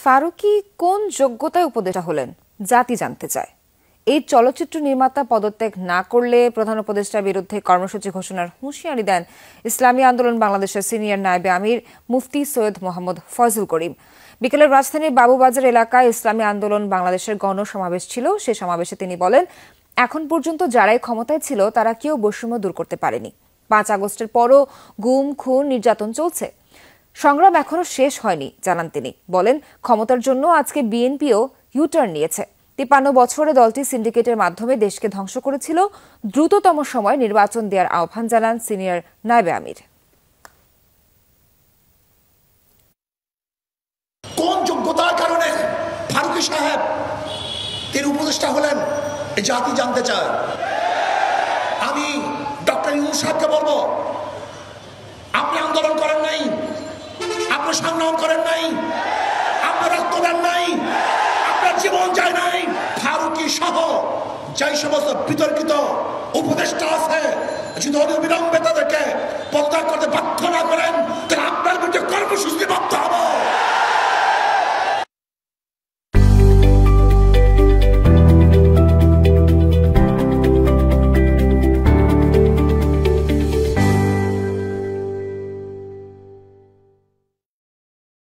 ফারুকী কোন যোগ্যতায় উপদেষ্টা হলেন জাতি জানতে চায়। এই চলচ্চিত্র নির্মাতা পদত্যাগ না করলে প্রধান উপদেষ্টার বিরুদ্ধে কর্মসূচি ঘোষণার হুঁশিয়ারি দেন ইসলামী আন্দোলন বাংলাদেশের সিনিয়র নায়েবে আমির মুফতি সৈয়দ মোহাম্মদ ফয়জুল করিম। বিকেলে রাজধানীর বাবুবাজার এলাকায় ইসলামী আন্দোলন বাংলাদেশের গণসমাবেশ ছিল। সে সমাবেশে তিনি বলেন, এখন পর্যন্ত যারাই ক্ষমতায় ছিল তারা কেউ বৈষম্য দূর করতে পারেনি। 5 আগস্টের পরও গুম, খুন, নির্যাতন চলছে। সংগ্রাম এখনো শেষ হয়নি জানান তিনি। বলেন, ক্ষমতার জন্য আজকে বিএনপিও ইউটার্ন নিয়েছে। 53 বছরে দলটি সিন্ডিকেটের মাধ্যমে দেশকে ধ্বংস করেছিল। দ্রুততম সময় নির্বাচন দেওয়ার আহ্বান জানান সিনিয়র নায়েবে আমির। কোন যোগ্যতার কারণে ফারুকী সাহেব তিনি উপদেষ্টা হলেন এই জাতি জানতে চায়। আমি ডক্টর ইউনূস সাহেবকে বলবো, আপনি আন্দোলন করেন নাই, আপনি সংগ্রাম করেন নাই, আপনার রক্ত দেন নাই, আপনার জীবন যায় নাই। ফারুকী সহ যেই সমস্ত বিতর্কিত উপদেষ্টা আছে, যদি অবিলম্বে তাদেরকে পদত্যাগ করতে বাধ্য না করেন তাহলে আপনার বিরুদ্ধে কর্মসূচি বাধ্য হবো।